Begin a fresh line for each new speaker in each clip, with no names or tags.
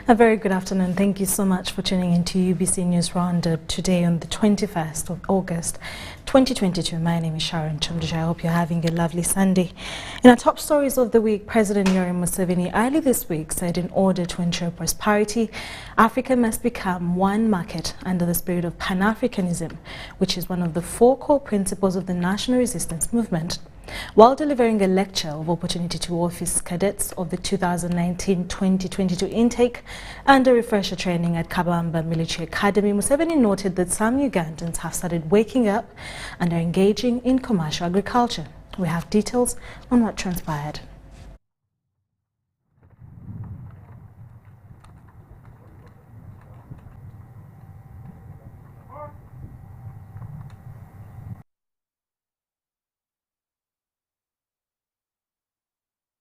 A very good afternoon. Thank you so much for tuning in to UBC News Roundup today on the 21st of August 2022. My name is Sharon Kyomugisha. I hope you're having a lovely Sunday. In our top stories of the week, President Yoweri Museveni early this week said in order to ensure prosperity, Africa must become one market under the spirit of Pan-Africanism, which is one of the four core principles of the national resistance movement. While delivering a lecture of opportunity to office cadets of the 2019-2022 intake and a refresher training at Kabamba Military Academy, Museveni noted that some Ugandans have started waking up and are engaging in commercial agriculture. We have details on what transpired.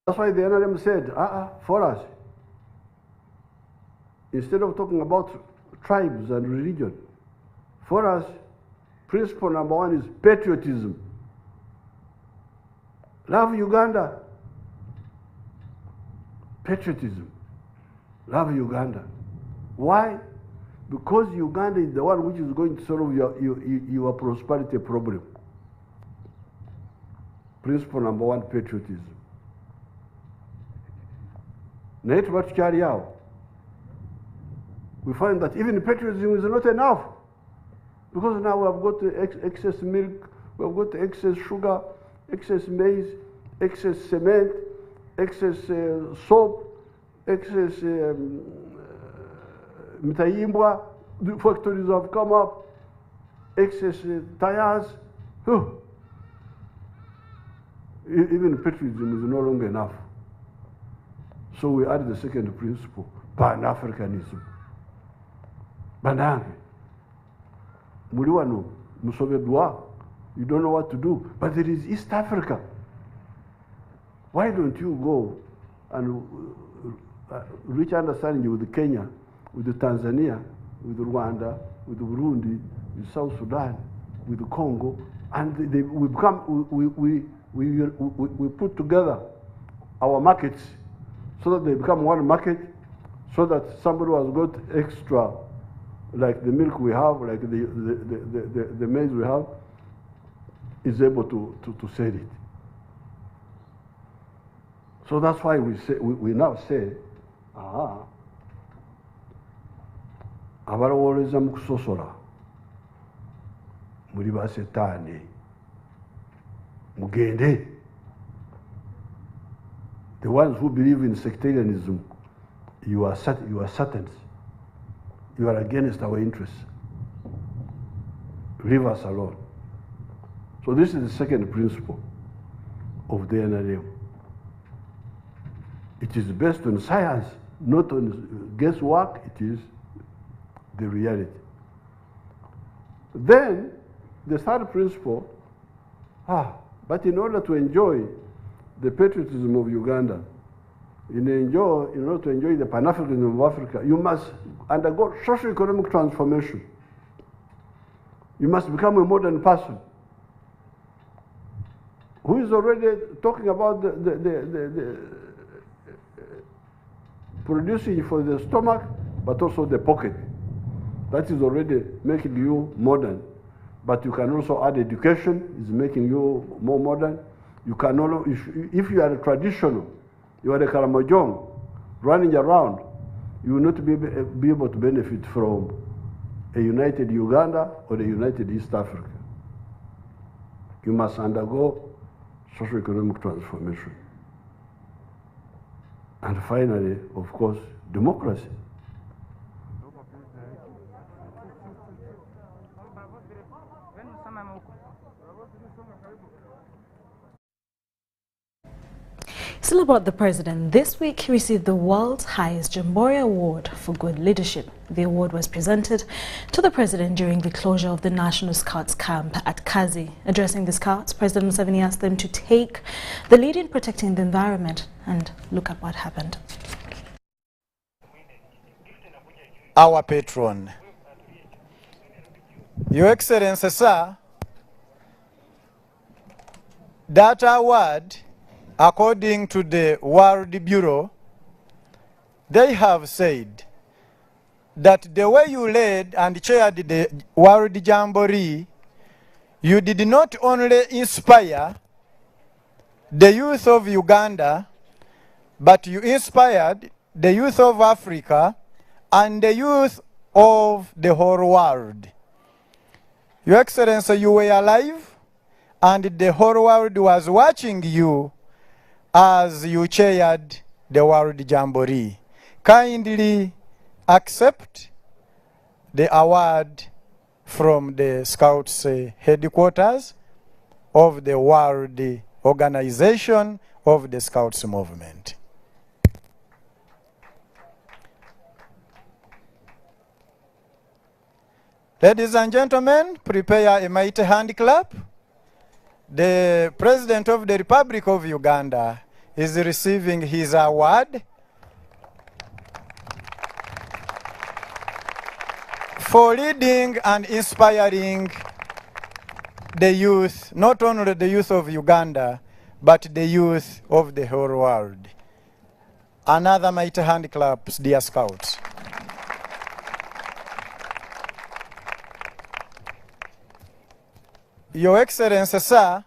That's why the NRM said, for us, instead of talking about tribes and religion, for us, principle number one is patriotism. Love Uganda. Patriotism. Love Uganda. Why? Because Uganda is the one which is going to solve your prosperity problem. Principle number one, patriotism. We find that even patriotism is not enough, because now we have got excess milk, we have got excess sugar, excess maize, excess cement, excess soap, excess mitayimbwa, the factories have come up, excess tires. Even patriotism is no longer enough. So we added the second principle, Pan-Africanism. Banange. Muliwano, Musovedwa, you don't know what to do. But there is East Africa. Why don't you go and reach understanding with Kenya, with Tanzania, with Rwanda, with Burundi, with South Sudan, with Congo, and we put together our markets, so that they become one market, so that somebody who has got extra, like the milk we have, like the maize we have, is able to sell it. So that's why we now say, abalowoleza mu kusosola muli basetaani mugende. The ones who believe in sectarianism, you are Satans. You are against our interests. Leave us alone. So this is the second principle of the NRM. It is based on science, not on guesswork. It is the reality. Then the third principle, but in order to enjoy the patriotism of Uganda, in order to enjoy the Pan-Africanism of Africa, you must undergo socio-economic transformation. You must become a modern person who is already talking about the producing for the stomach, but also the pocket. That is already making you modern. But you can also add education, is making you more modern. You can no, if you are a traditional, you are a Karamojong running around, you will not be able to benefit from a united Uganda or a united East Africa. You must undergo socio-economic transformation. And finally, of course, democracy.
Still about the president, this week he received the world's highest Jamboree Award for good leadership. The award was presented to the president during the closure of the National Scouts camp at Kazi. Addressing the Scouts, President Museveni asked them to take the lead in protecting the environment, and look at what happened.
Our patron, Your Excellency, sir, that award, according to the World Bureau, they have said that the way you led and chaired the World Jamboree, you did not only inspire the youth of Uganda, but you inspired the youth of Africa and the youth of the whole world. Your Excellency, you were alive, and the whole world was watching you as you chaired the World Jamboree. Kindly accept the award from the Scouts headquarters of the World Organization of the Scouts Movement. Ladies and gentlemen, prepare a mighty hand clap. The President of the Republic of Uganda is receiving his award for leading and inspiring the youth, not only the youth of Uganda, but the youth of the whole world. Another mighty hand claps, dear Scouts. Your Excellency, sir,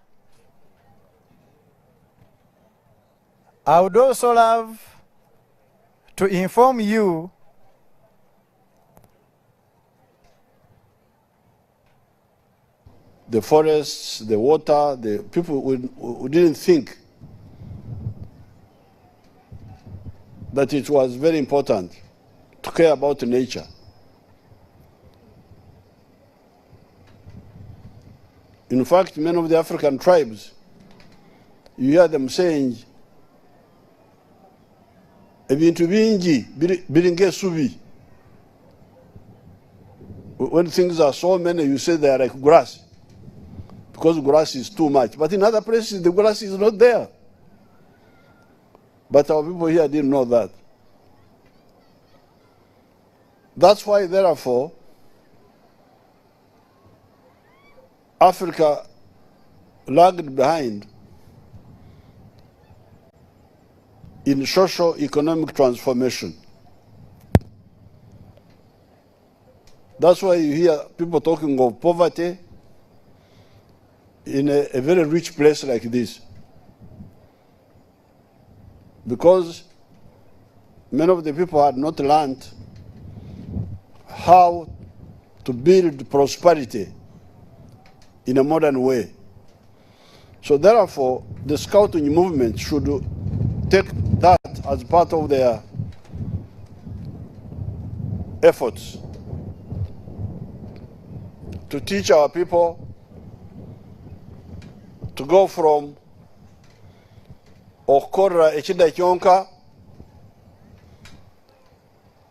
I would also love to inform you
the forests, the water, the people who didn't think that it was very important to care about nature. In fact, many of the African tribes, you hear them saying, "Ebintu bingi biringe subi." When things are so many, you say they are like grass, because grass is too much. But in other places, the grass is not there. But our people here didn't know that. That's why, therefore, Africa lagged behind in socio-economic transformation. That's why you hear people talking of poverty in a very rich place like this. Because many of the people had not learned how to build prosperity in a modern way. So therefore, the Scouting movement should take that as part of their efforts to teach our people to go from okora echida kyonka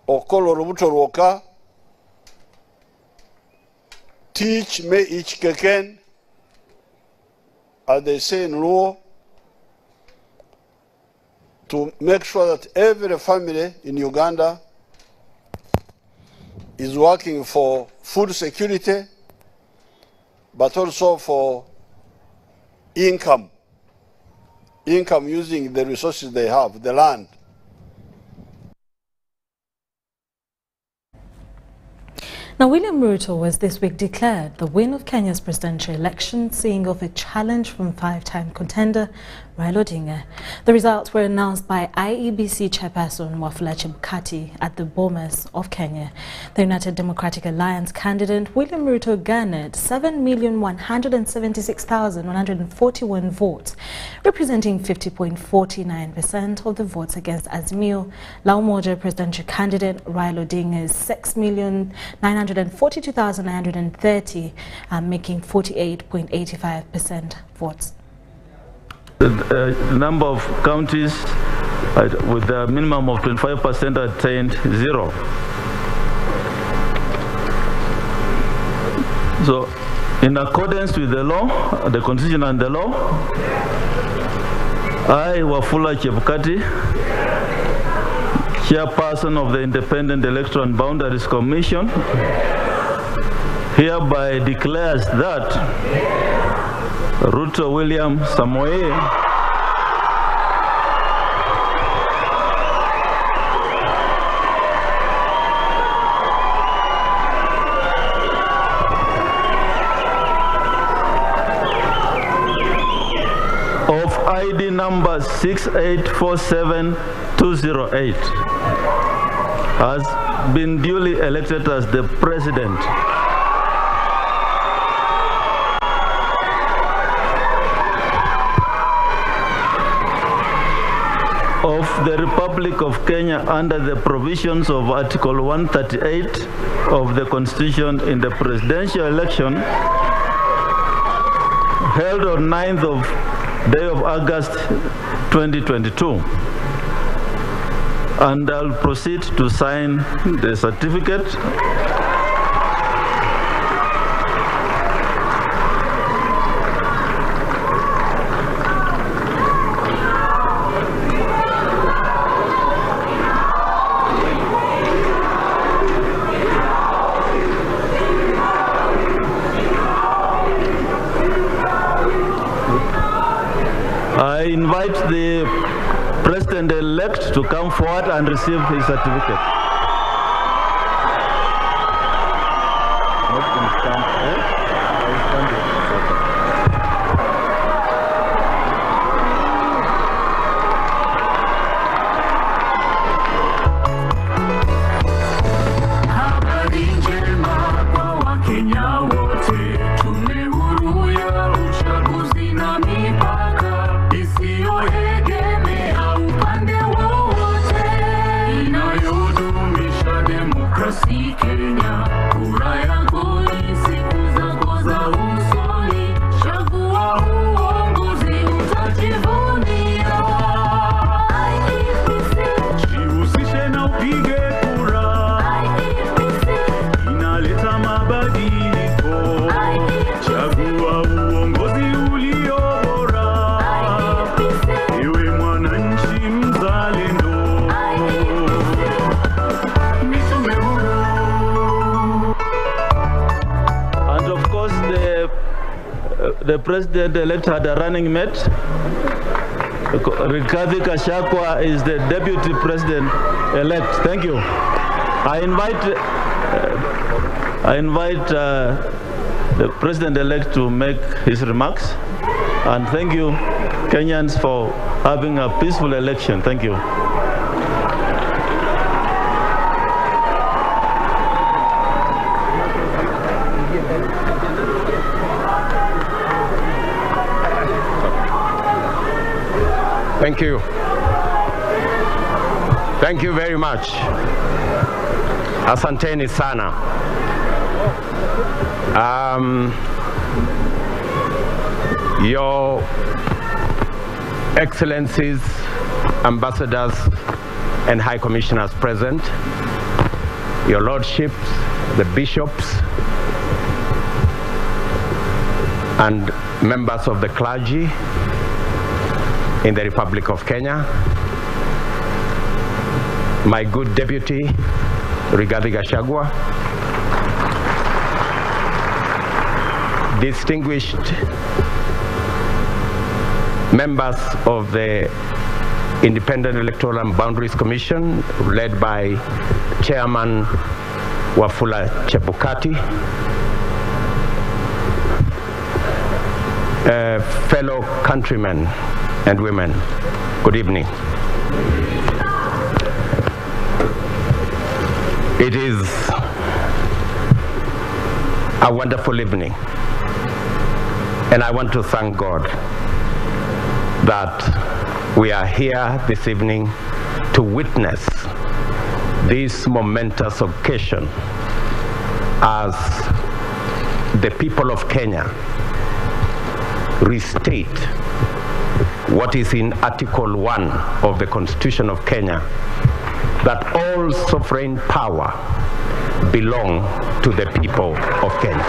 okolo rubuto rwoka teach me each keken, as they say in Luo, to make sure that every family in Uganda is working for food security, but also for income using the resources they have, the land.
Now, William Ruto was this week declared the winner of Kenya's presidential election, seeing off a challenge from five-time contender Raila Odinga. The results were announced by IEBC chairperson Wafula Chebukati at the Bomas of Kenya. The United Democratic Alliance candidate William Ruto garnered 7,176,141 votes, representing 50.49% of the votes against Azimio La Umoja presidential candidate Raila Odinga's 6,942,930, making 48.85% votes.
The number of counties with a minimum of 25% attained 0. So, in accordance with the law, the constitution and the law, I, Wafula Chebukati, chairperson of the Independent Electoral and Boundaries Commission, hereby declares that Ruto William Samoei ID number 6847208, has been duly elected as the President of the Republic of Kenya under the provisions of Article 138 of the Constitution in the presidential election held on 9th of day of August 2022. And I'll proceed to sign the certificate. I invite the President-elect to come forward and receive his certificate. The President-elect had a running mate. Rigathi Gachagua is the Deputy President-elect. Thank you. I invite the President-elect to make his remarks. And thank you, Kenyans, for having a peaceful election. Thank you.
Thank you. Thank you very much. Asanteni sana. Your Excellencies, Ambassadors, and High Commissioners present, Your Lordships, the Bishops, and members of the clergy in the Republic of Kenya, my good Deputy, Rigathi Gachagua, distinguished members of the Independent Electoral and Boundaries Commission, led by Chairman Wafula Chebukati, fellow countrymen and women, good evening. It is a wonderful evening, and I want to thank God that we are here this evening to witness this momentous occasion as the people of Kenya restate what is in Article 1 of the Constitution of Kenya, that all sovereign power belong to the people of Kenya.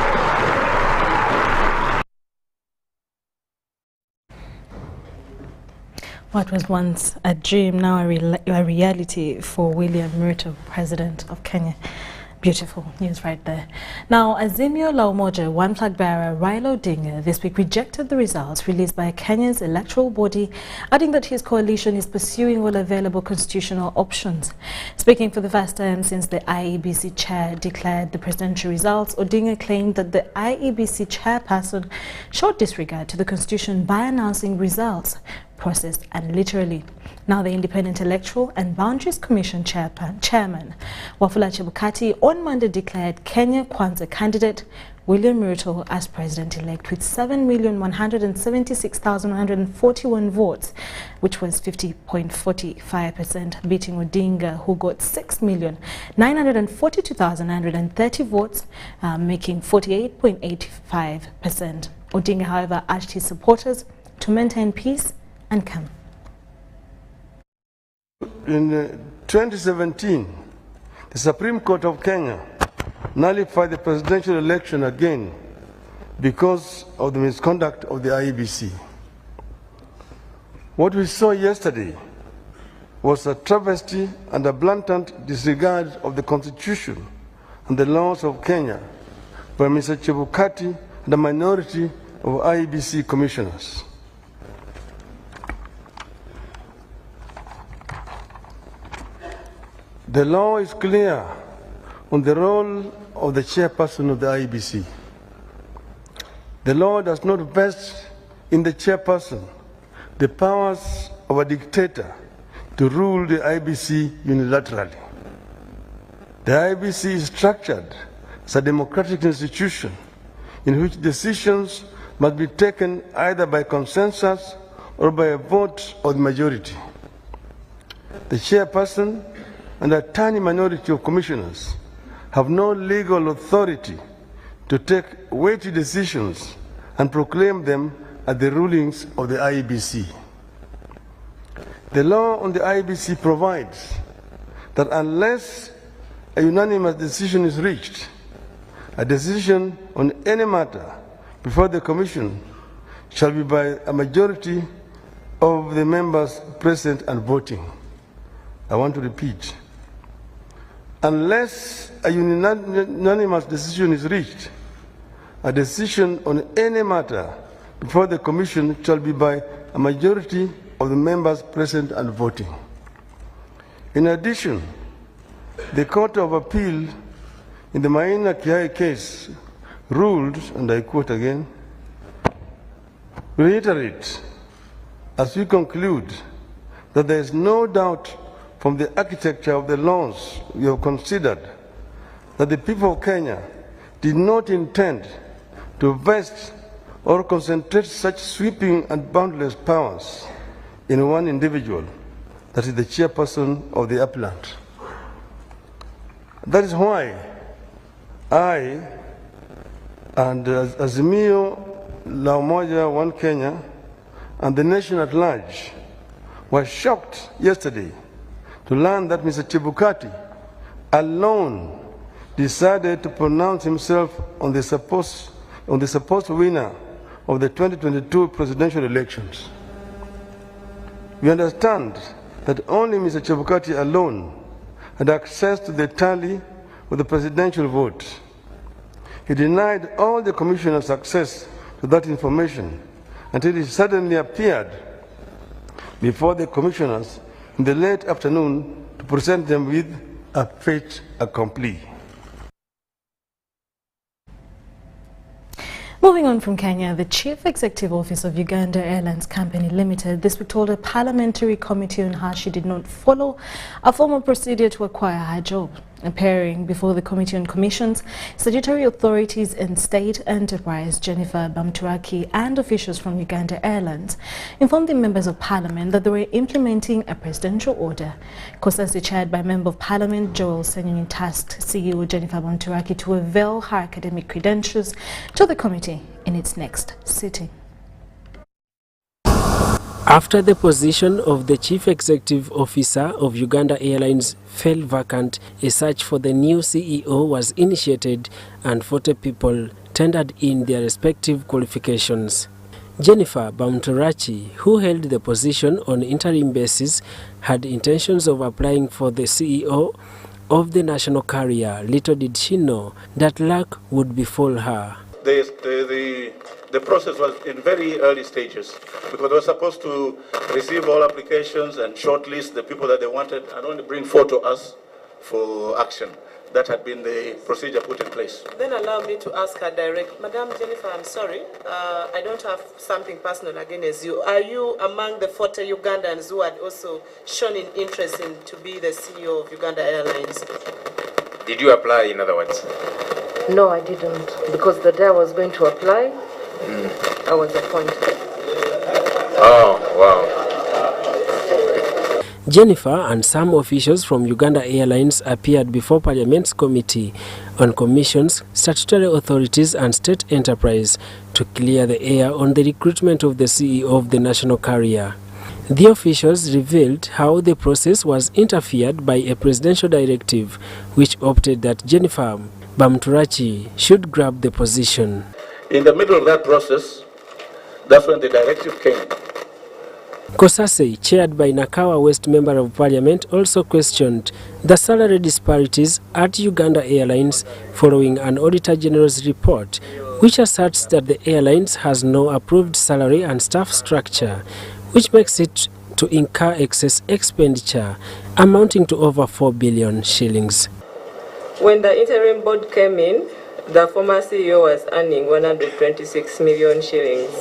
What was once a dream, now a reality for William Ruto, President of Kenya. Beautiful news right there. Now, Azimio la Umoja One Flag bearer Raila Odinga this week rejected the results released by Kenya's electoral body, adding that his coalition is pursuing all available constitutional options. Speaking for the first time since the IEBC chair declared the presidential results, Odinga claimed that the IEBC chairperson showed disregard to the constitution by announcing results process and literally. Now the Independent Electoral and Boundaries Commission Chairman Wafula Chebukati on Monday declared Kenya Kwanza candidate William Ruto as president-elect with 7,176,141 votes, which was 50.45%, beating Odinga, who got 6,942,930 votes, making 48.85%. Odinga, however, urged his supporters to maintain peace and calm.
In 2017, the Supreme Court of Kenya nullified the presidential election again because of the misconduct of the IEBC. What we saw yesterday was a travesty and a blatant disregard of the Constitution and the laws of Kenya by Mr. Chebukati and a minority of IEBC commissioners. The law is clear on the role of the chairperson of the IEBC. The law does not vest in the chairperson the powers of a dictator to rule the IEBC unilaterally. The IEBC is structured as a democratic institution in which decisions must be taken either by consensus or by a vote of the majority. The chairperson and a tiny minority of commissioners have no legal authority to take weighty decisions and proclaim them as the rulings of the IEBC. The law on the IEBC provides that unless a unanimous decision is reached, a decision on any matter before the Commission shall be by a majority of the members present and voting. I want to repeat. Unless a unanimous decision is reached, a decision on any matter before the Commission shall be by a majority of the members present and voting. In addition, the Court of Appeal in the Maina Kiai case ruled, and I quote again, reiterate, as we conclude, that there is no doubt from the architecture of the laws we have considered that the people of Kenya did not intend to vest or concentrate such sweeping and boundless powers in one individual, that is the chairperson of the appellant. That is why I and Azimio La Umoja One Kenya and the nation at large were shocked yesterday to learn that Mr. Chebukati alone decided to pronounce himself on the supposed winner of the 2022 presidential elections. We understand that only Mr. Chebukati alone had access to the tally of the presidential vote. He denied all the commissioners access to that information until he suddenly appeared before the commissioners in the late afternoon to present them with a fait accompli.
Moving on from Kenya, the Chief Executive Office of Uganda Airlines Company Limited this week told a parliamentary committee on how she did not follow a formal procedure to acquire her job. Appearing before the Committee on Commissions, statutory authorities and state enterprise Jennifer Bamturaki and officials from Uganda Airlines informed the members of parliament that they were implementing a presidential order. Consultancy chaired by Member of Parliament Joel Senyonyi tasked CEO Jennifer Bamturaki to avail her academic credentials to the committee in its next sitting.
After the position of the Chief Executive Officer of Uganda Airlines fell vacant, a search for the new CEO was initiated and 40 people tendered in their respective qualifications. Jennifer Bamturaki, who held the position on interim basis, had intentions of applying for the CEO of the national carrier. Little did she know that luck would befall her.
The process was in very early stages because they were supposed to receive all applications and shortlist the people that they wanted and only bring 4 to us for action.
that had been the procedure put in place.
Then allow me to ask her direct. Madam Jennifer, I'm sorry. I don't have something personal against you. Are you among the 40 Ugandans who had also shown an interest in to be the CEO of Uganda Airlines?
Did you apply, in other words?
No, I didn't. Because the day I was going to apply, I was appointed.
Oh, wow.
Jennifer and some officials from Uganda Airlines appeared before Parliament's Committee on Commissions, Statutory Authorities and State Enterprise to clear the air on the recruitment of the CEO of the national carrier. The officials revealed how the process was interfered by a presidential directive which opted that Jennifer Bamturachi should grab the position.
In the middle of that process, that's when the directive came.
Kosase, chaired by Nakawa West Member of Parliament, also questioned the salary disparities at Uganda Airlines following an Auditor General's report, which asserts that the airlines has no approved salary and staff structure, which makes it to incur excess expenditure amounting to over 4 billion shillings.
When the interim board came in, the former CEO was earning 126 million shillings.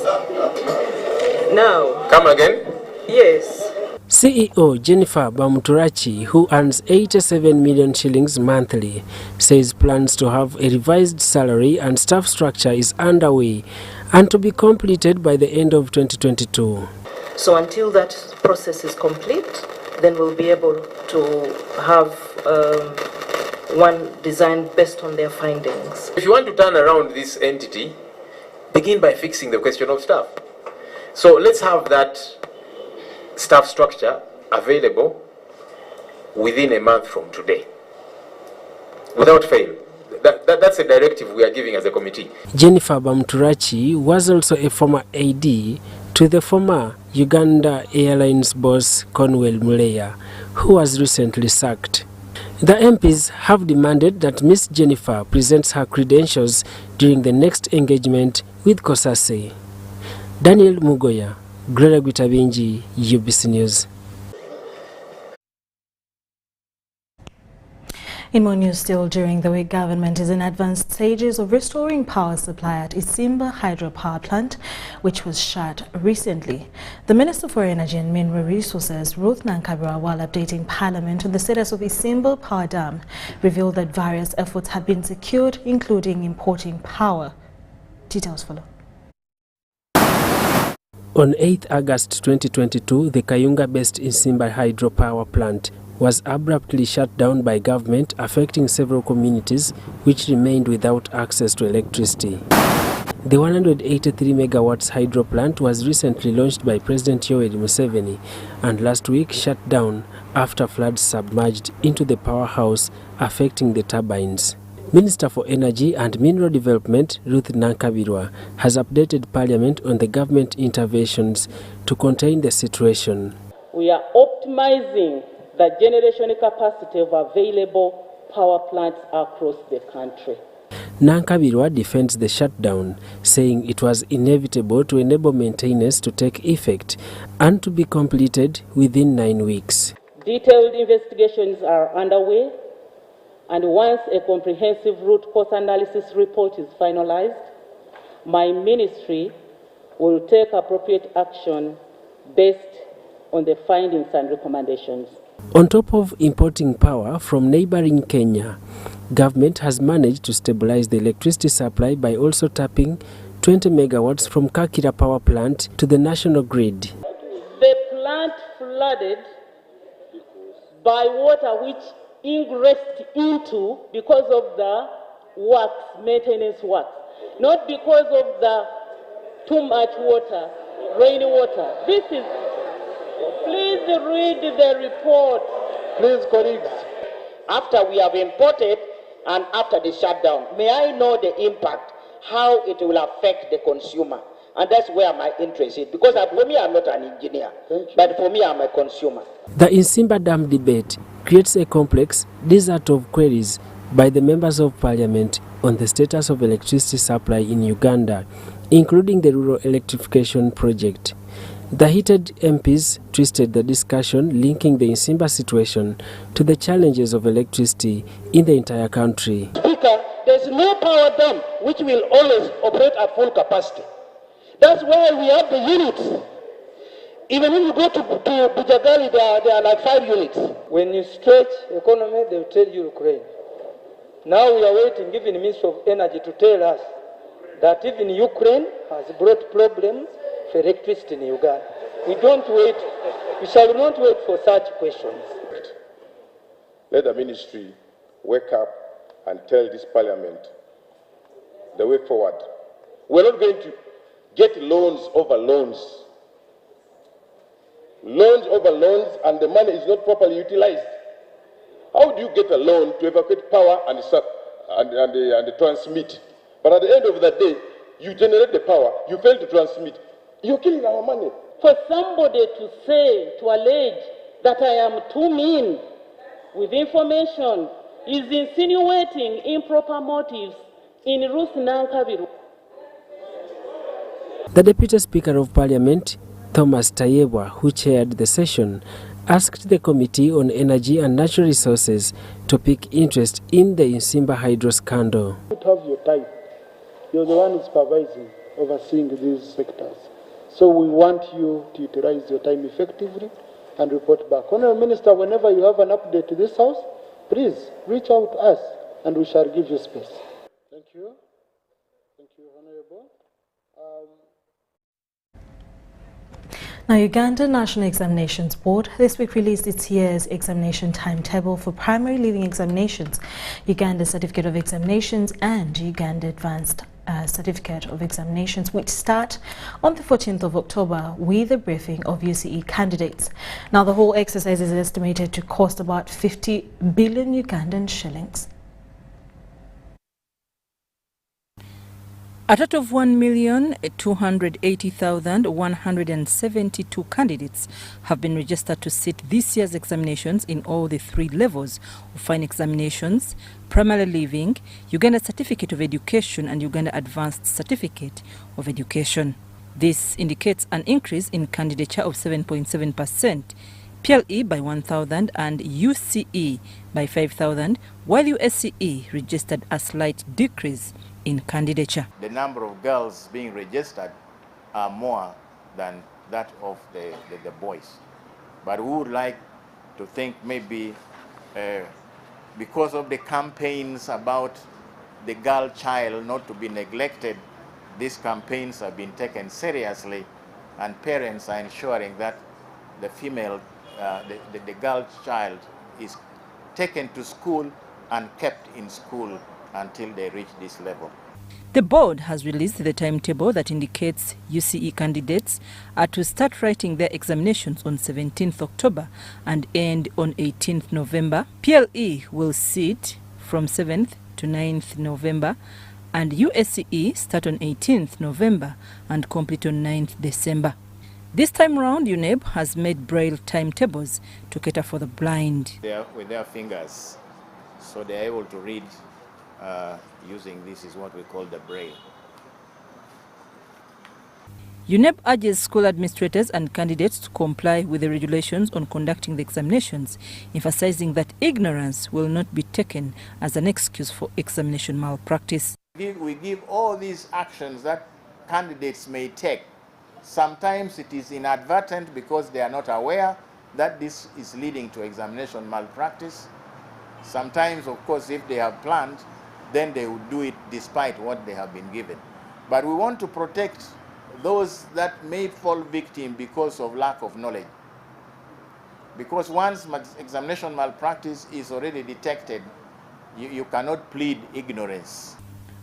Now...
Come again?
Yes.
CEO Jennifer Bamturachi, who earns 87 million shillings monthly, says plans to have a revised salary and staff structure is underway and to be completed by the end of 2022.
So until that process is complete, then we'll be able to have one design based on their findings.
If you want to turn around this entity, begin by fixing the question of staff. So let's have that staff structure available within a month from today, without fail. That's a directive we are giving as a committee.
Jennifer Bamturachi was also a former AD to the former Uganda Airlines boss Conwell Muleya, who was recently sacked. The MPs have demanded that Ms. Jennifer presents her credentials during the next engagement with Kosase. Daniel Mugoya, Gloria Gwitabinji, UBC News.
In more news still, during the week, government is in advanced stages of restoring power supply at Isimba hydropower plant, which was shut recently. The Minister for Energy and Mineral Resources, Ruth Nankabirwa, while updating Parliament on the status of Isimba Power Dam, revealed that various efforts have been secured, including importing power. Details follow.
On 8 August 2022, the Kayunga-based Isimba hydropower plant was abruptly shut down by government, affecting several communities which remained without access to electricity. The 183 megawatts hydro plant was recently launched by President Yoweri Museveni and last week shut down after floods submerged into the powerhouse, affecting the turbines. Minister for Energy and Mineral Development, Ruth Nankabirwa, has updated Parliament on the government interventions to contain the situation.
We are optimizing the generation capacity of available power plants across the country.
Nankabirwa defends the shutdown, saying it was inevitable to enable maintenance to take effect and to be completed within 9 weeks.
Detailed investigations are underway, and once a comprehensive root cause analysis report is finalized, my ministry will take appropriate action based on the findings and recommendations.
On top of importing power from neighboring Kenya, government has managed to stabilize the electricity supply by also tapping 20 megawatts from Kakira power plant to the national grid.
The plant flooded by water which ingressed into because of the works, maintenance works, not because of the too much water, rainy water. This is, please read the report.
Please, colleagues. After we have imported and after the shutdown, may I know the impact, how it will affect the consumer? And that's where my interest is. Because for me, I'm not an engineer, but for me, I'm a consumer.
The Isimba Dam debate creates a complex desert of queries by the members of Parliament on the status of electricity supply in Uganda, including the rural electrification project. The heated MPs twisted the discussion, linking the Nsimba situation to the challenges of electricity in the entire country.
Speaker, there's no power dam which will always operate at full capacity. That's why we have the units. Even if you go to Bujagali, there are like 5 units.
When you stretch economy, they will tell you Ukraine. Now we are waiting, even the Ministry of Energy, to tell us that even Ukraine has brought problems for electricity in Uganda. We don't wait. We shall not wait for such questions.
Let the ministry wake up and tell this parliament the way forward. We're not going to get loans over loans. Loans over loans, and the money is not properly utilized. How do you get a loan to evacuate power and transmit? But at the end of the day, you generate the power, you fail to transmit. You're killing our money.
For somebody to say, to allege that I am too mean with information is insinuating improper motives in Ruth Nankabiru.
The Deputy Speaker of Parliament, Thomas Tayebwa, who chaired the session, asked the Committee on Energy and Natural Resources to pick interest in the Nsimba hydro scandal.
You have your time. You're the one supervising, overseeing these sectors. So we want you to utilize your time effectively and report back. Honourable Minister, whenever you have an update to this House, please reach out to us and we shall give you space. Thank you. Thank you, Honourable.
Now, Uganda National Examinations Board this week released its year's examination timetable for primary leaving examinations, Uganda Certificate of Examinations and Uganda Advanced Certificate of Examinations, which start on the 14th of October with a briefing of UCE candidates. Now, the whole exercise is estimated to cost about 50 billion Ugandan shillings.
A total of 1,280,172 candidates have been registered to sit this year's examinations in all the 3 levels of fine examinations, primary leaving, Uganda Certificate of Education and Uganda Advanced Certificate of Education. This indicates an increase in candidature of 7.7%, PLE by 1,000 and UCE by 5,000, while USCE registered a slight decrease in candidature.
The number of girls being registered are more than that of the boys. But we would like to think maybe because of the campaigns about the girl child not to be neglected, these campaigns have been taken seriously and parents are ensuring that the female, the girl child is taken to school and kept in school until they reach this level.
The board has released the timetable that indicates UCE candidates are to start writing their examinations on 17th October and end on 18th November. PLE will sit from 7th to 9th November and USCE start on 18th November and complete on 9th December. This time round, UNEB has made braille timetables to cater for the blind.
With their fingers, so they are able to read using this is what we call the braille.
UNEB urges school administrators and candidates to comply with the regulations on conducting the examinations, emphasizing that ignorance will not be taken as an excuse for examination malpractice.
We give all these actions that candidates may take. Sometimes it is inadvertent because they are not aware that this is leading to examination malpractice. Sometimes, of course, if they have planned, then they would do it despite what they have been given. But we want to protect those that may fall victim because of lack of knowledge. Because once examination malpractice is already detected, you cannot plead ignorance.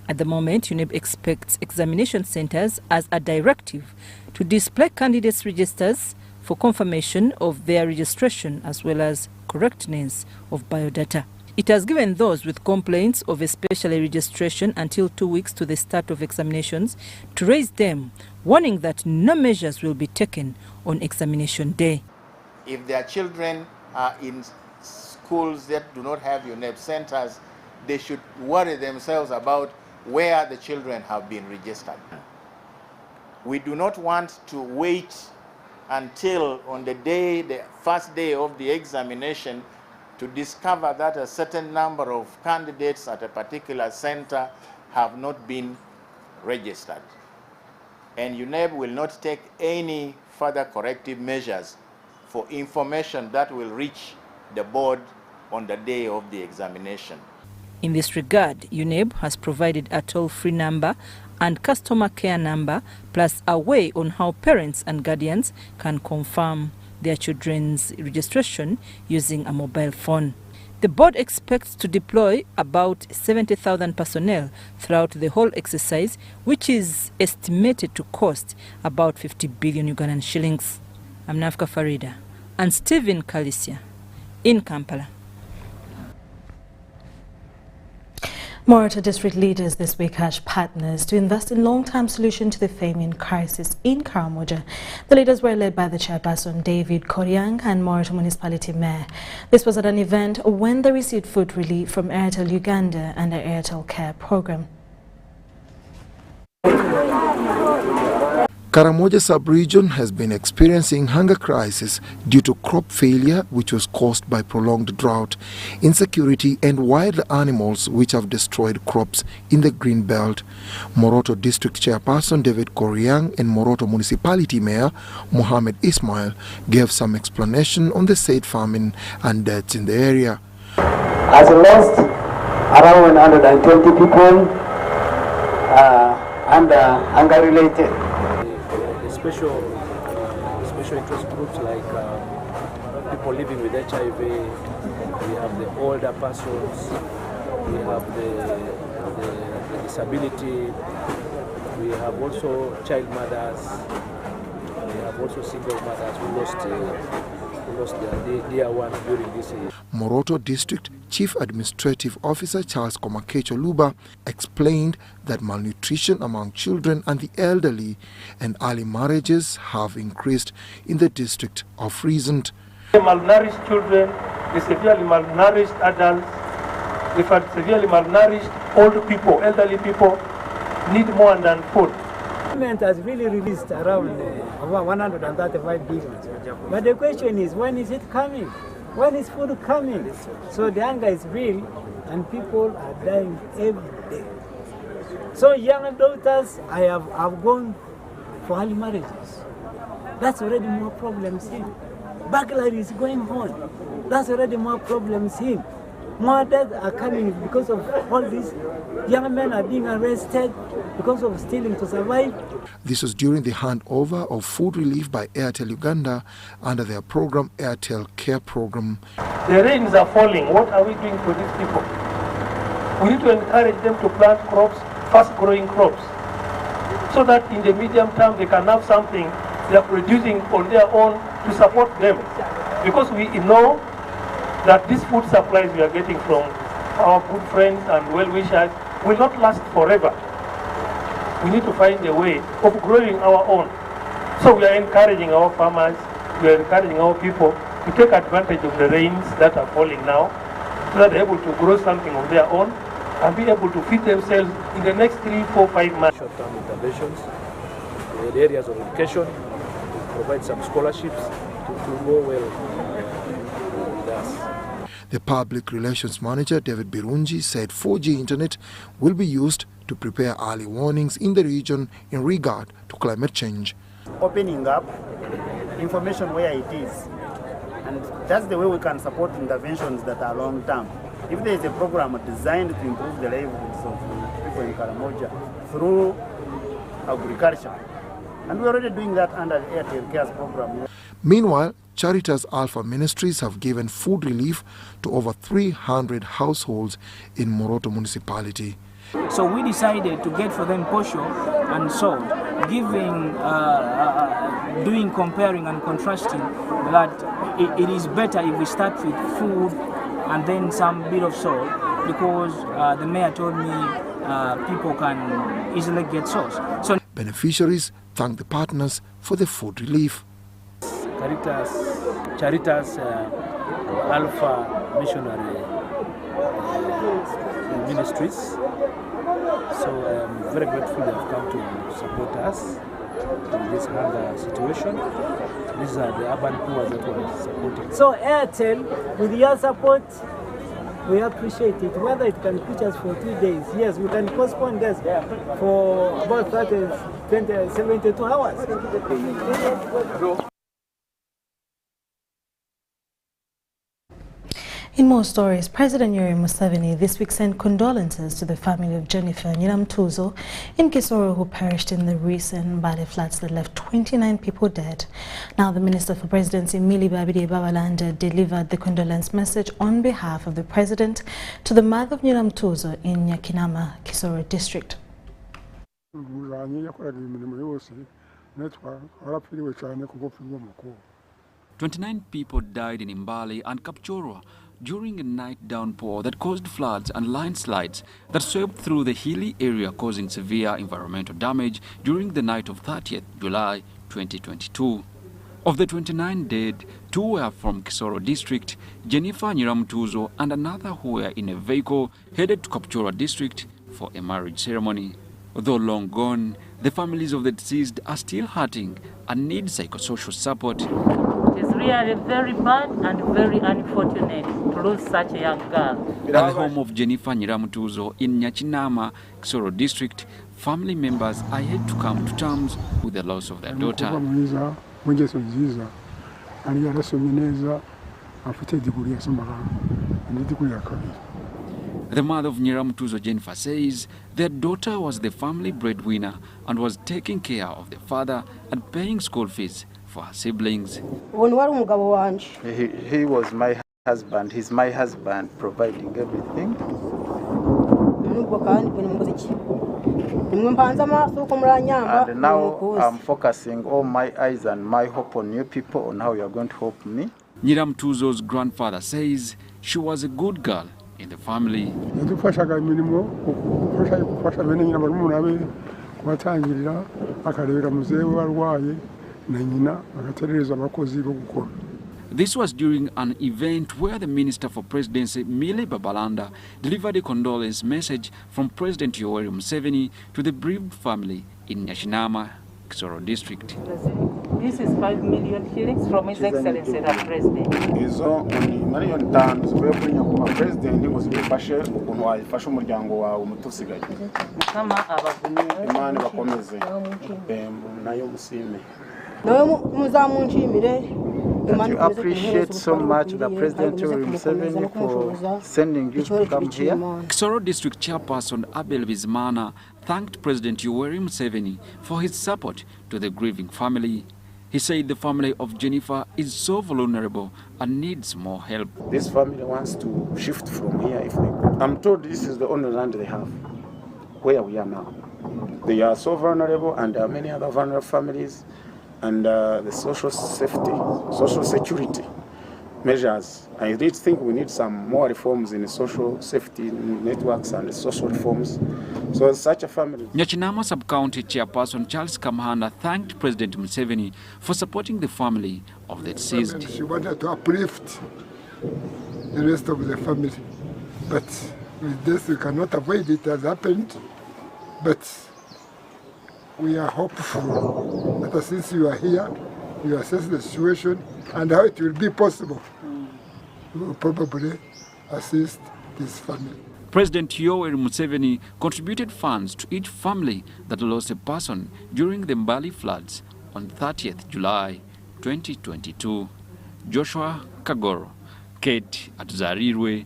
At the moment, UNEB expects examination centers as a directive to display candidates' registers for confirmation of their registration as well as correctness of biodata. It has given those with complaints of especially registration until 2 weeks to the start of examinations to raise them, warning that no measures will be taken on examination day.
If their children are in schools that do not have UNEB centers, they should worry themselves about where the children have been registered. We do not want to wait until on the first day of the examination, to discover that a certain number of candidates at a particular center have not been registered. And UNEB will not take any further corrective measures for information that will reach the board on the day of the examination.
In this regard, UNEB has provided a toll-free number and customer care number, plus a way on how parents and guardians can confirm their children's registration using a mobile phone. The board expects to deploy about 70,000 personnel throughout the whole exercise, which is estimated to cost about 50 billion Ugandan shillings. I'm Nafka Farida and Stephen Kalisia in Kampala.
Moroto district leaders this week urged partners to invest in long-term solution to the famine crisis in Karamoja. The leaders were led by the chairperson David Koryang and Moroto Municipality Mayor. This was at an event when they received food relief from Airtel Uganda and the Airtel Care program.
Karamoja sub-region has been experiencing hunger crisis due to crop failure, which was caused by prolonged drought, insecurity and wild animals which have destroyed crops in the green belt. Moroto district chairperson David Koryang and Moroto municipality mayor Mohammed Ismail gave some explanation on the said famine and deaths in the area.
Has lost around 120 people hunger related. Special interest groups like people living with HIV, we have the older persons, we have the disability, we have also child mothers, we have also single mothers who lost their dear ones during this year.
Moroto District Chief Administrative Officer Charles Komakecho Luba explained that malnutrition among children and the elderly and early marriages have increased in the district of recent.
The malnourished children, the severely malnourished adults, the severely malnourished old people, elderly people need more than food.
The government has really released around over 135 billion. But the question is, when is it coming? When is food coming? So the hunger is real and people are dying every day. So young daughters, I've gone for early marriages. That's already more problems here. Burglary is going on. That's already more problems here. More deaths are coming because of all these young men are being arrested because of stealing to survive.
This was during the handover of food relief by Airtel Uganda under their program Airtel Care program.
The rains are falling. What are we doing for these people? We need to encourage them to plant crops, fast-growing crops, so that in the medium term they can have something they are producing on their own to support them. Because we know that these food supplies we are getting from our good friends and well-wishers will not last forever. We need to find a way of growing our own. So we are encouraging our farmers, we are encouraging our people to take advantage of the rains that are falling now, so that they're able to grow something of their own and be able to feed themselves in the next 3, 4, 5 months. Short-term interventions in the areas of education, to provide some scholarships to go well with us.
The public relations manager, David Birungi, said 4G internet will be used to prepare early warnings in the region in regard to climate change.
Opening up information where it is, and that's the way we can support interventions that are long term. If there is a program designed to improve the livelihoods of people in Karamoja through agriculture, and we're already doing that under the Airtel Cares program.
Meanwhile, Charitas Alpha Ministries have given food relief to over 300 households in Moroto municipality.
So we decided to get for them posho and salt, giving, doing comparing and contrasting that it is better if we start with food and then some bit of salt, because the mayor told me people can easily get sauce. So
beneficiaries thank the partners for the food relief.
Charitas Alpha Missionary Ministries. So I'm very grateful they have come to support us.
in this hunger situation. These are the urban poor that were supported.
So Airtel, with your support, we appreciate it. Whether it can reach us for 2 days, yes, we can postpone this for about 72 hours.
In more stories, President Yoweri Museveni this week sent condolences to the family of Jennifer Nyiramtuzo in Kisoro, who perished in the recent Mbale floods that left 29 people dead. Now, the Minister for Presidency, Millie Babide Babalanda, delivered the condolence message on behalf of the President to the mother of Nyiramtuzo in Nyakinama, Kisoro District.
29 people died in Mbale and Kapchorwa during a night downpour that caused floods and landslides that swept through the hilly area, causing severe environmental damage during the night of 30th July 2022. Of the 29 dead, 2 were from Kisoro District, Jennifer Nyiramtuzo and another who were in a vehicle headed to Kapchorwa District for a marriage ceremony. Though long gone, the families of the deceased are still hurting and need psychosocial support.
It is really very bad and very unfortunate to lose such a young girl.
At the home of Jennifer Nyiramtuzo in Nyachinama, Kisoro District, family members are yet to come to terms with the loss of their daughter. The mother of Nyiramtuzo, Jennifer, says their daughter was the family breadwinner and was taking care of the father and paying school fees for her siblings.
He was my husband. He's my husband, providing everything. And now I'm focusing all my eyes and my hope on you people, on how you are going to help me.
Nyiramtuzo's grandfather says she was a good girl in the family. This was during an event where the Minister for Presidency, Millie Babalanda, delivered a condolence message from President Yoweri Museveni to the bereaved family in Nyashinama, Kisoro District.
This is 5 million shillings from His Excellency the President.
That you appreciate so much the President Museveni for sending you to come here.
Kisoro District Chairperson Abel Bizimana thanked President Yoweri Museveni for his support to the grieving family. He said the family of Jennifer is so vulnerable and needs more help.
This family wants to shift from here. I'm told this is the only land they have where we are now. They are so vulnerable, and there are many other vulnerable families, and the social safety, social security measures. I really think we need some more reforms in the social safety networks and the social reforms. So such a family.
Nyachinama Sub-County Chairperson Charles Kamhana thanked President Museveni for supporting the family of the deceased.
She wanted to uplift the rest of the family, but with this we cannot avoid it. Has happened, but we are hopeful that since you are here, you assess the situation and how it will be possible. We will probably assist this family.
President Yoweri Museveni contributed funds to each family that lost a person during the Mbale floods on 30th July 2022. Joshua Kagoro, Kate Atuzarirwe,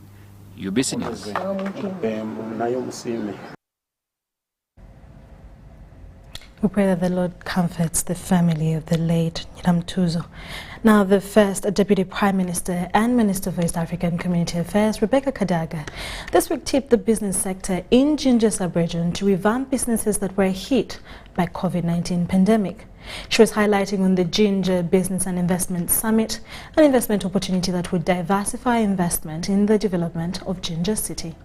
UBC News.
We pray that the Lord comforts the family of the late Nyiramtuzo. Now, the first Deputy Prime Minister and Minister for East African Community Affairs, Rebecca Kadaga, this week tipped the business sector in Jinja sub-region to revamp businesses that were hit by COVID-19 pandemic. She was highlighting on the Jinja Business and Investment Summit an investment opportunity that would diversify investment in the development of Jinja City.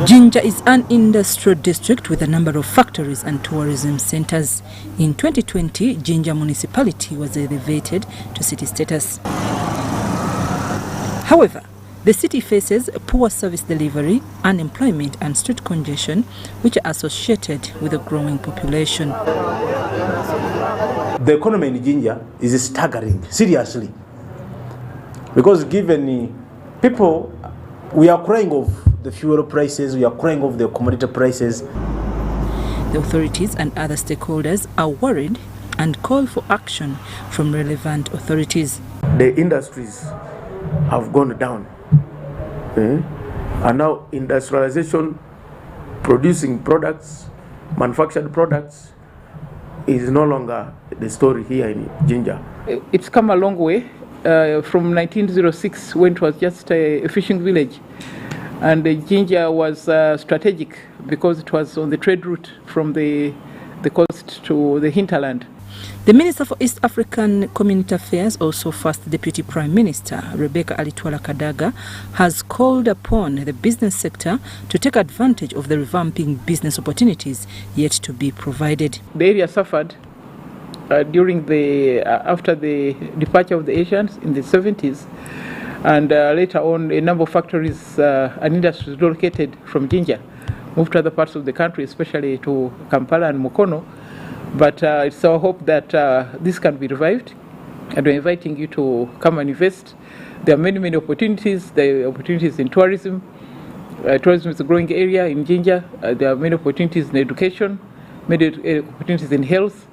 Jinja is an industrial district with a number of factories and tourism centers. In 2020, Jinja municipality was elevated to city status. However, The city faces poor service delivery, unemployment and street congestion, which are associated with a growing population.
The economy in Jinja is staggering, seriously. Because given people, we are crying of the fuel prices, we are crying of the commodity prices.
The authorities and other stakeholders are worried and call for action from relevant authorities.
The industries have gone down. And now industrialization, producing products, manufactured products, is no longer the story here in Jinja.
It's come a long way from 1906, when it was just a fishing village. And Jinja was strategic because it was on the trade route from the coast to the hinterland.
The Minister for East African Community Affairs, also First Deputy Prime Minister Rebecca Alitwala Kadaga, has called upon the business sector to take advantage of the revamping business opportunities yet to be provided.
The area suffered during after the departure of the Asians in the 70s, and later on a number of factories and industries relocated from Jinja, moved to other parts of the country, especially to Kampala and Mukono. But it's our hope that this can be revived, and we're inviting you to come and invest. There are many, many opportunities. There are opportunities in tourism. Tourism is a growing area in Jinja. There are many opportunities in education, many opportunities in health,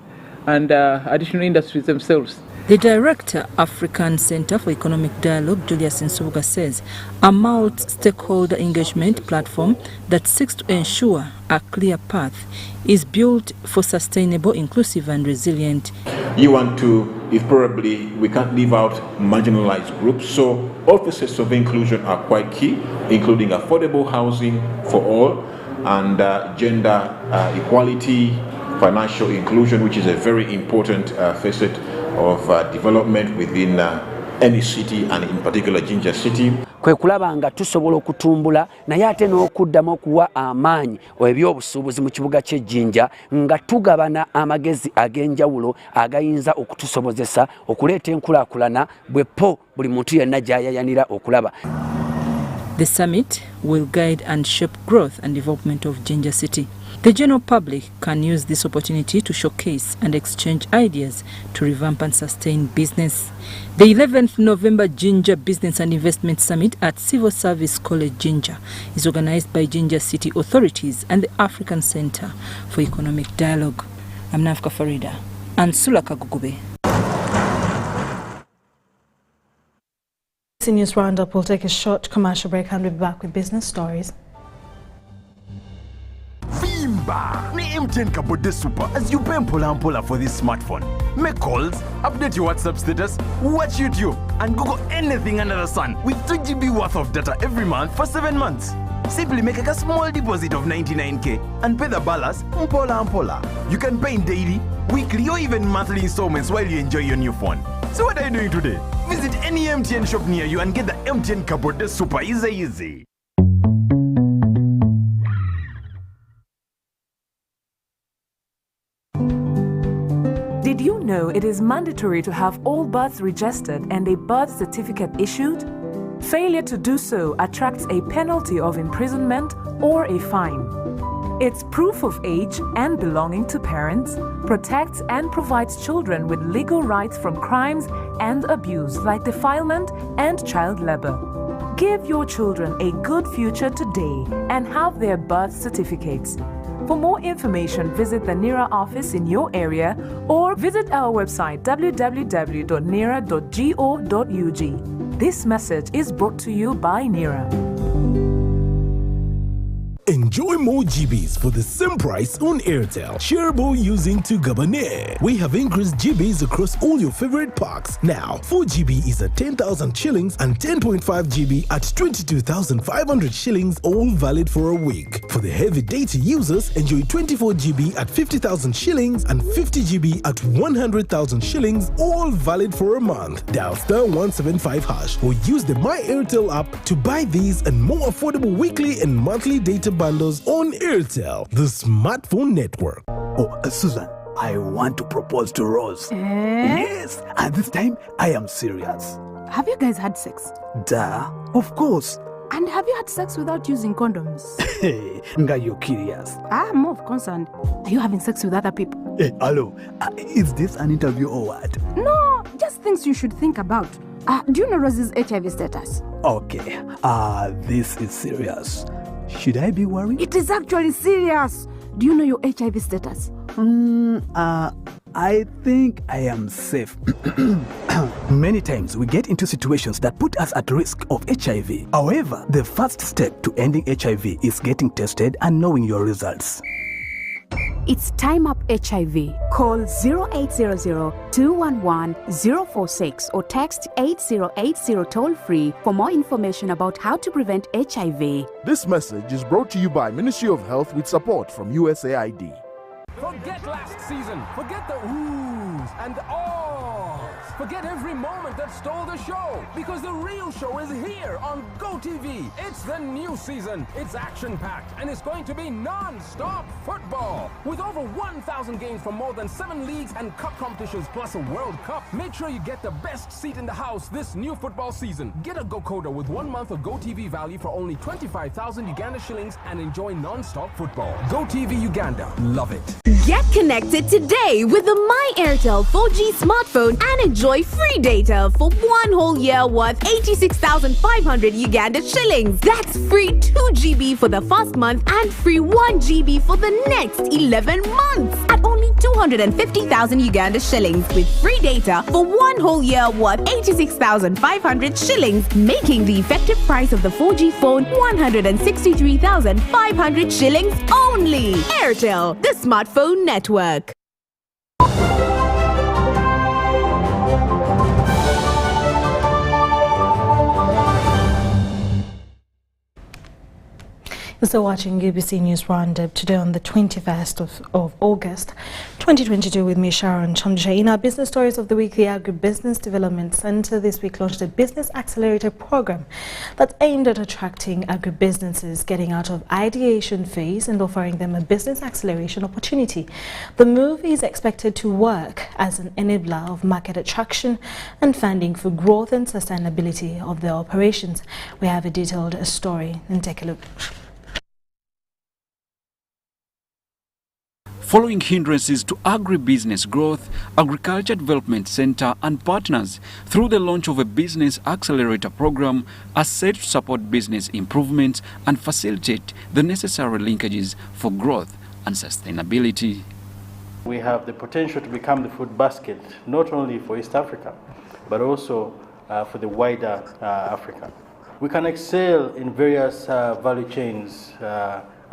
and additional industries themselves.
The Director, African Center for Economic Dialogue, Julius Nsubuga, says a multi-stakeholder engagement platform that seeks to ensure a clear path is built for sustainable, inclusive and resilient.
You want to, if probably we can't leave out marginalized groups, so all facets of inclusion are quite key, including affordable housing for all and gender equality, financial inclusion, which is a very important facet of development within any city, and in particular Jinja City.
Kwe kulaba nga tusobola okutumbula naye ate n'okuddamu okuwa amaanyi ebyobusuubuzi mu kibuga ky'e Jinja nga tugabana amagezi ag'enjawulo agayinza okutusobozesa okuleeta enkulaakulana bwepo buli muntu yenna gy'ayayanira okulaba.
The summit will guide and shape growth and development of Jinja City. The general public can use this opportunity to showcase and exchange ideas to revamp and sustain business. The 11th November Jinja Business and Investment Summit at Civil Service College Jinja is organized by Jinja City authorities and the African Center for Economic Dialogue. I'm Nafka Farida and Sulaka Gugube.
News Roundup will take a short commercial break and we'll be back with business stories.
Vimba ni MTN Kabode Super as you pay mpola for this smartphone. Make calls, update your WhatsApp status, watch YouTube, and Google anything under the sun with 2 GB worth of data every month for 7 months. Simply make a small deposit of 99k and pay the balance mpola. You can pay in daily, weekly, or even monthly installments while you enjoy your new phone. So what are you doing today? Visit any MTN shop near you and get the MTN Kabode Super easy.
Did you know it is mandatory to have all births registered and a birth certificate issued? Failure to do so attracts a penalty of imprisonment or a fine. It's proof of age and belonging to parents, protects and provides children with legal rights from crimes and abuse like defilement and child labor. Give your children a good future today and have their birth certificates. For more information, visit the NERA office in your area or visit our website www.nera.go.ug. This message is brought to you by NERA.
Enjoy more GBs for the same price on Airtel. Shareable using to Gabane. We have increased GBs across all your favorite packs. Now, 4 GB is at 10,000 shillings and 10.5 GB at 22,500 shillings, all valid for a week. For the heavy data users, enjoy 24 GB at 50,000 shillings and 50 GB at 100,000 shillings, all valid for a month. Dial *175# or use the My Airtel app to buy these and more affordable weekly and monthly data bundles on Airtel, the smartphone network.
Oh, Susan, I want to propose to Rose. Yes, and this time I am serious.
have you guys had sex?
Duh, of course.
And have you had sex without using condoms?
Hey, nga you're curious.
I'm more concerned. Are you having sex with other people?
Hey, hello. Is this an interview or what?
No, just things you should think about. Do you know Rosie's HIV status?
Okay, this is serious. Should I be worried?
It is actually serious. Do you know your HIV status?
I think I am safe. Many times we get into situations that put us at risk of HIV. However, the first step to ending HIV is getting tested and knowing your results.
It's Time Up HIV. Call 0800-211-046 or text 8080 toll-free for more information about how to prevent HIV.
This message is brought to you by Ministry of Health with support from USAID.
Forget last season. Forget the oohs and the ahs. Forget every moment that stole the show, because the real show is here on GoTV. It's the new season. It's action-packed, and it's going to be non-stop football. With over 1,000 games from more than 7 leagues and cup competitions, plus a World Cup. Make sure you get the best seat in the house this new football season. Get a GoCoder with 1 month of GoTV value for only 25,000 Uganda shillings and enjoy non-stop football. GoTV Uganda. Love it.
Get connected today with the My Airtel 4G smartphone and enjoy free data for 1 whole year worth 86,500 Uganda shillings. That's free 2 GB for the first month and free 1 GB for the next 11 months at only 250,000 Uganda shillings with free data for 1 whole year worth 86,500 shillings, making the effective price of the 4G phone 163,500 shillings only. Airtel, the smartphone network.
You're still watching UBC News Roundup today on the 21st of August 2022 with me, Sharon Kyomugisha. In our business stories of the week, the Agribusiness Development Center this week launched a business accelerator program that's aimed at attracting agribusinesses getting out of ideation phase and offering them a business acceleration opportunity. The move is expected to work as an enabler of market attraction and funding for growth and sustainability of their operations. We have a detailed story and take a look.
Following hindrances to agribusiness growth, Agriculture Development Center and partners, through the launch of a business accelerator program, are set to support business improvements and facilitate the necessary linkages for growth and sustainability.
We have the potential to become the food basket, not only for East Africa, but also for the wider Africa. We can excel in various value chains,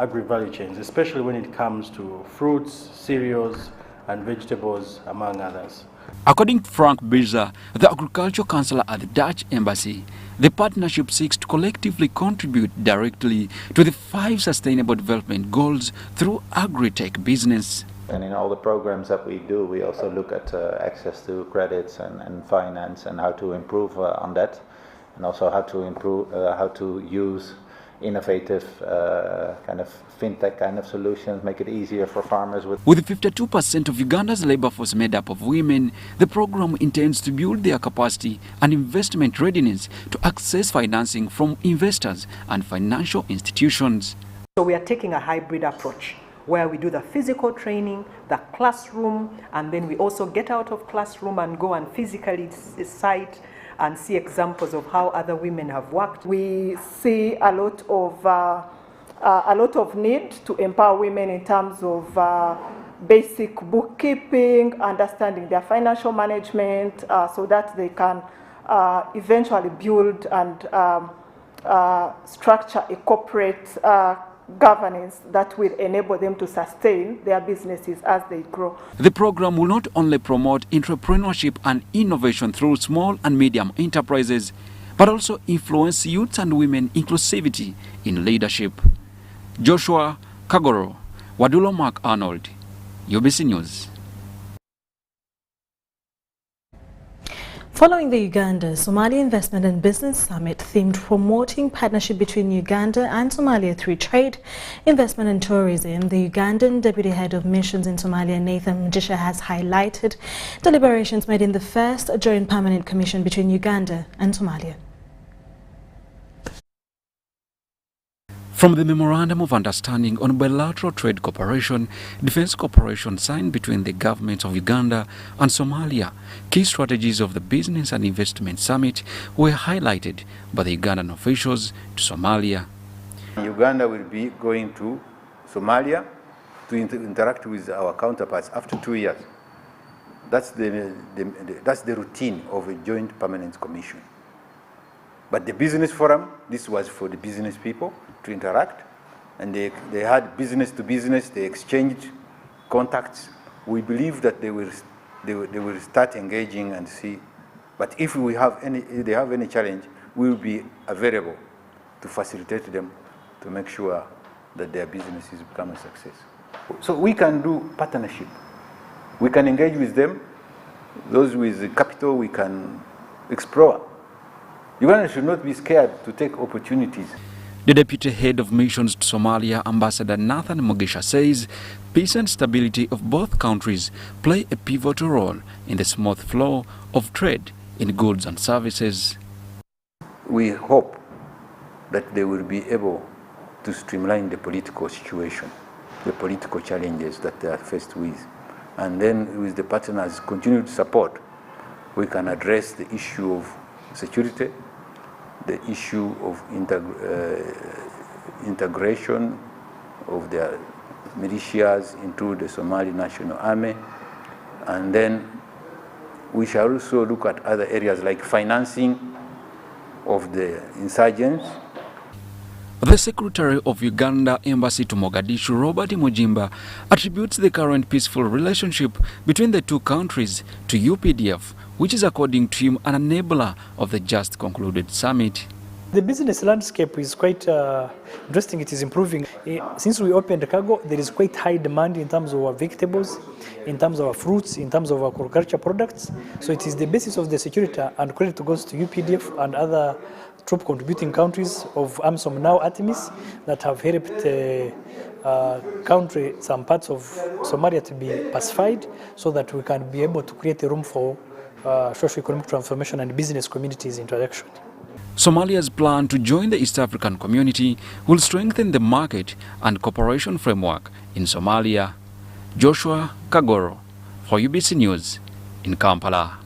agri-value chains, especially when it comes to fruits, cereals, and vegetables, among others.
According to Frank Birza, the Agriculture Counselor at the Dutch Embassy, the partnership seeks to collectively contribute directly to the 5 Sustainable Development Goals through agri-tech business.
And in all the programs that we do, we also look at access to credits and finance and how to improve on that, and also how to improve, how to use innovative kind of fintech kind of solutions, make it easier for farmers.
With 52% of Uganda's labor force made up of women, the program intends to build their capacity and investment readiness to access financing from investors and financial institutions.
So we are taking a hybrid approach where we do the physical training, the classroom, and then we also get out of classroom and go and physically cite and see examples of how other women have worked. We see a lot of need to empower women in terms of basic bookkeeping, understanding their financial management, so that they can eventually build and structure a corporate governance that will enable them to sustain their businesses as they grow.
The program will not only promote entrepreneurship and innovation through small and medium enterprises, but also influence youth and women inclusivity in leadership. Joshua Kagoro, Wadulo Mark Arnold, UBC News.
Following the Uganda Somali Investment and Business Summit themed promoting partnership between Uganda and Somalia through trade, investment and tourism, the Ugandan Deputy Head of Missions in Somalia, Sharon Kyomugisha, has highlighted deliberations made in the first Joint Permanent Commission between Uganda and Somalia.
From the Memorandum of Understanding on Bilateral Trade Cooperation, Defense Cooperation signed between the governments of Uganda and Somalia, key strategies of the Business and Investment Summit were highlighted by the Ugandan officials to Somalia.
Uganda will be going to Somalia to interact with our counterparts after 2 years. That's the routine of a Joint Permanent Commission. But the business forum, this was for the business people to interact, and they had business to business, they exchanged contacts. We believe that they will start engaging and see. But if they have any challenge, we will be available to facilitate them to make sure that their businesses become a success. So we can do partnership. We can engage with them. Those with capital, we can explore. Uganda should not be scared to take opportunities.
The Deputy Head of Missions to Somalia, Ambassador Nathan Mugisha, says peace and stability of both countries play a pivotal role in the smooth flow of trade in goods and services.
We hope that they will be able to streamline the political situation, the political challenges that they are faced with. And then with the partners' continued support, we can address the issue of security, the issue of integration of their militias into the Somali National Army, and then we shall also look at other areas like financing of the insurgents.
The Secretary of Uganda Embassy to Mogadishu, Robert Mujimba, attributes the current peaceful relationship between the two countries to UPDF, which is, according to him, an enabler of the just concluded summit.
The business landscape is quite interesting. It is improving. Since we opened cargo, there is quite high demand in terms of our vegetables, in terms of our fruits, in terms of our agriculture products. So it is the basis of the security, and credit goes to UPDF and other troop contributing countries of AMSOM, now Artemis, that have helped country, some parts of Somalia, to be pacified, so that we can be able to create a room for socio-economic transformation and business communities interaction.
Somalia's plan to join the East African community will strengthen the market and cooperation framework in Somalia. Joshua Kagoro for UBC News in Kampala.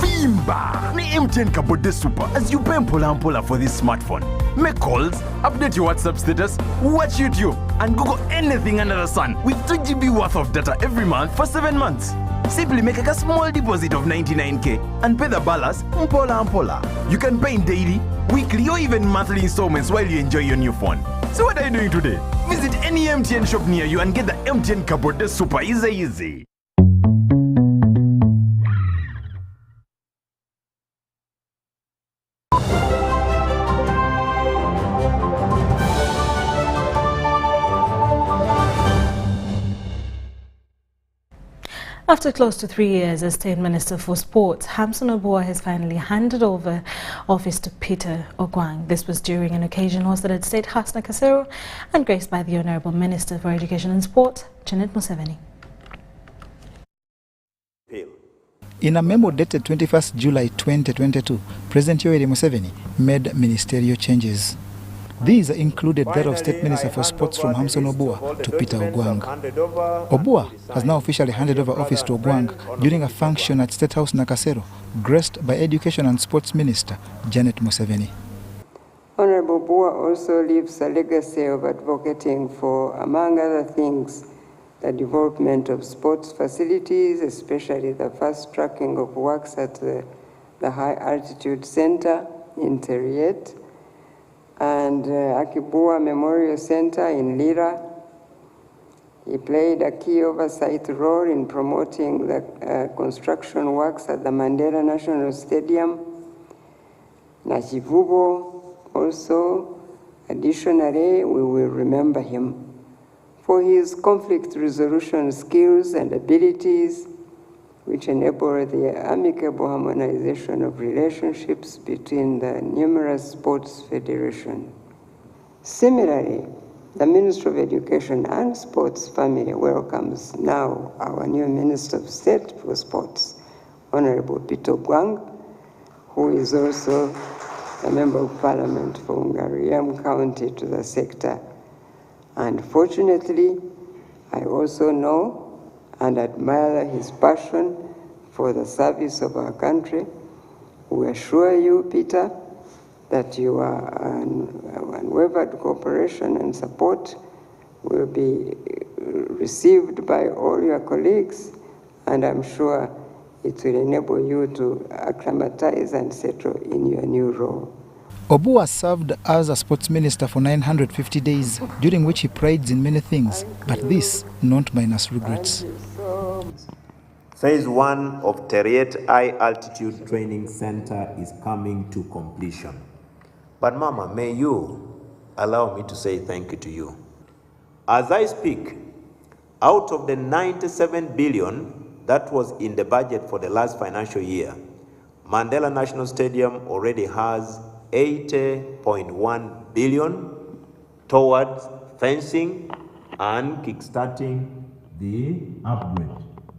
Vimba ni MTN Kabode Super as you pay mpola for this smartphone. Make calls, update your WhatsApp status, watch YouTube, and Google anything under the sun with 2 GB worth of data every month for 7 months. Simply make a small deposit of 99k and pay the balance mpola. You can pay in daily, weekly, or even monthly installments while you enjoy your new phone. So what are you doing today? Visit any MTN shop near you and get the MTN Kabode Super easy.
After close to 3 years as State Minister for Sports, Hamson Obua has finally handed over office to Peter Ogwang. This was during an occasion hosted at State House Nakasero and graced by the Honourable Minister for Education and Sport, Janet Museveni.
In a memo dated 21st July 2022, President Yoweri Museveni made ministerial changes. These included that of State Minister for Sports from Hamson Obua to Peter Ogwang. Obua has now officially handed over office to Ogwang during a function at State House Nakasero, graced by Education and Sports Minister Janet Museveni.
Honorable Obua also leaves a legacy of advocating for, among other things, the development of sports facilities, especially the fast tracking of works at the High Altitude Center in Teriet, and Akibua Memorial Center in Lira. He played a key oversight role in promoting the construction works at the Mandela National Stadium. Nachivubo also. Additionally, we will remember him for his conflict resolution skills and abilities, which enable the amicable harmonization of relationships between the numerous sports federations. Similarly, the Ministry of Education and Sports family welcomes now our new Minister of State for Sports, Honorable Peter Gwang, who is also a Member of Parliament for Ngariam County to the sector. And fortunately, I also know and admire his passion for the service of our country. We assure you, Peter, that your unwavered cooperation and support will be received by all your colleagues, and I'm sure it will enable you to acclimatize and settle in your new role.
Obua served as a sports minister for 950 days, during which he prides in many things, but this not minus regrets.
Phase 1 of Teriet High Altitude Training Center is coming to completion. But Mama, may you allow me to say thank you to you. As I speak, out of the 97 billion that was in the budget for the last financial year, Mandela National Stadium already has 80.1 billion towards fencing and kickstarting the upgrade.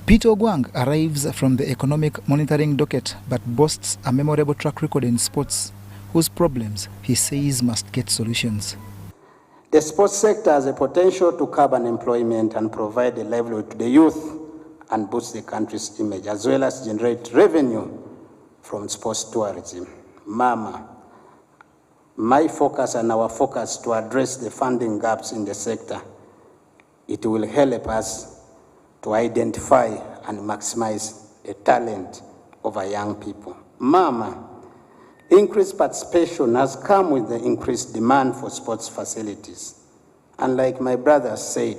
Peter Ogwang arrives from the Economic Monitoring Docket but boasts a memorable track record in sports, whose problems he says must get solutions.
The sports sector has a potential to curb unemployment and provide a livelihood to the youth and boost the country's image, as well as generate revenue from sports tourism. Mama, my focus and our focus to address the funding gaps in the sector, it will help us to identify and maximize the talent of our young people. Mama, increased participation has come with the increased demand for sports facilities. And like my brother said,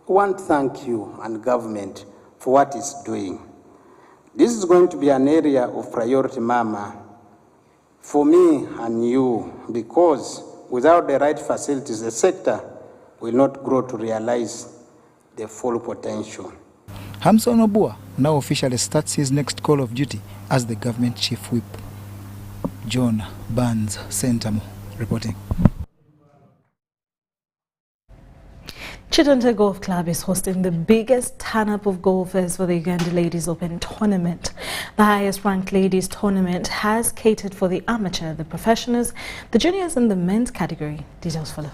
I want to thank you and government for what it's doing. This is going to be an area of priority, Mama, for me and you, because without the right facilities, the sector will not grow to realize the full potential.
Hamson Obua now officially starts his next call of duty as the government chief whip. John Barnes Sentamo reporting.
Chidonta Golf Club is hosting the biggest turn-up of golfers for the Uganda Ladies Open Tournament. The highest-ranked ladies tournament has catered for the amateur, the professionals, the juniors and the men's category. Details follow.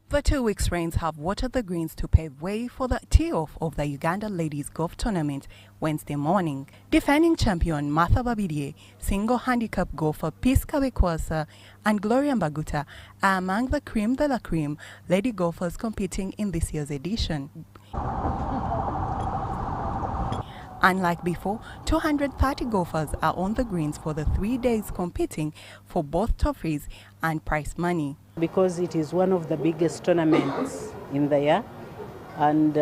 The 2 weeks' rains have watered the greens to pave way for the tee-off of the Uganda Ladies Golf Tournament Wednesday morning. Defending champion Martha Babidie, single handicap golfer Peace Kabekwasa and Gloria Mbaguta are among the creme de la creme lady golfers competing in this year's edition. Unlike before, 230 golfers are on the greens for the 3 days competing for both trophies and prize money.
Because it is one of the biggest tournaments in the year, and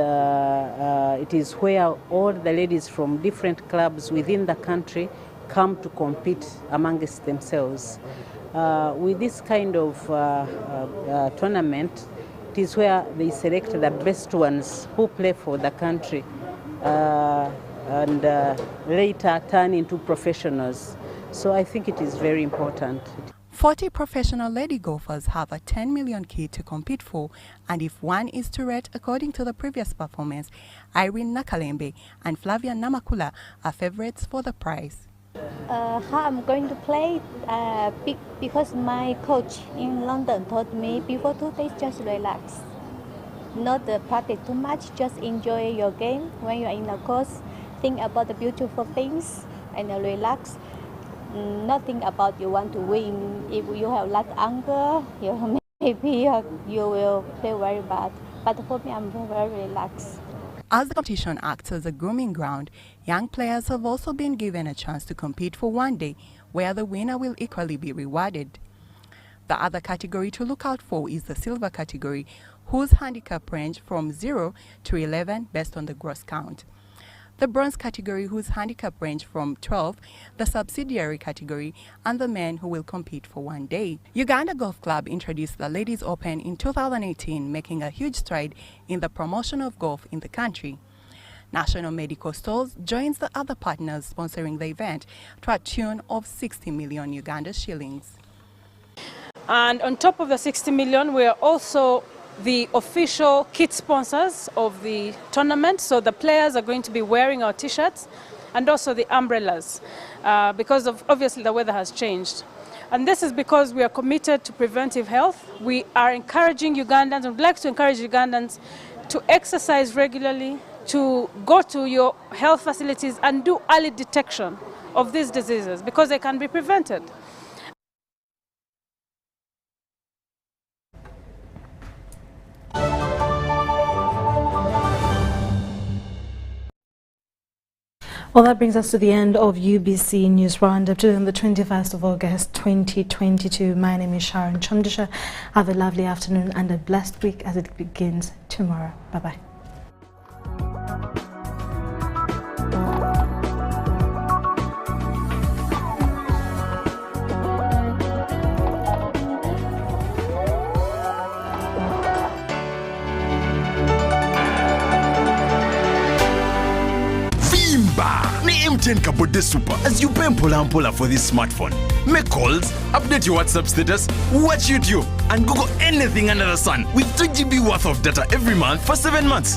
it is where all the ladies from different clubs within the country come to compete amongst themselves. With this kind of tournament, it is where they select the best ones who play for the country and later turn into professionals. So I think it is very important.
40 professional lady golfers have a 10 million key to compete for, and if one is to rate according to the previous performance, Irene Nakalembe and Flavia Namakula are favorites for the prize.
How I'm going to play because my coach in London told me before 2 days just relax. Not practice too much, just enjoy your game. When you are in the course, think about the beautiful things and relax. Nothing about you want to win. If you have lot of anger, maybe you will play very bad. But for me, I'm very relaxed.
As the competition acts as a grooming ground, young players have also been given a chance to compete for one day, where the winner will equally be rewarded. The other category to look out for is the silver category, whose handicap range from 0 to 11 based on the gross count. The bronze category, whose handicap range from 12, the subsidiary category, and the men who will compete for one day. Uganda Golf Club introduced the Ladies Open in 2018, making a huge stride in the promotion of golf in the country. National Medical Stores joins the other partners sponsoring the event to a tune of 60 million Uganda shillings.
And on top of the 60 million, we are also the official kit sponsors of the tournament. So the players are going to be wearing our t-shirts and also the umbrellas because of obviously the weather has changed. And this is because we are committed to preventive health. We are encouraging Ugandans, and would like to encourage Ugandans to exercise regularly, to go to your health facilities and do early detection of these diseases because they can be prevented.
Well, that brings us to the end of UBC News Roundup today on the 21st of August 2022. My name is Sharon Kyomugisha. Have a lovely afternoon and a blessed week as it begins tomorrow. Bye-bye.
M10 Kabode Super as you pay mpola for this smartphone. Make calls, update your WhatsApp status, watch YouTube, and Google anything under the sun with 2 GB worth of data every month for 7 months.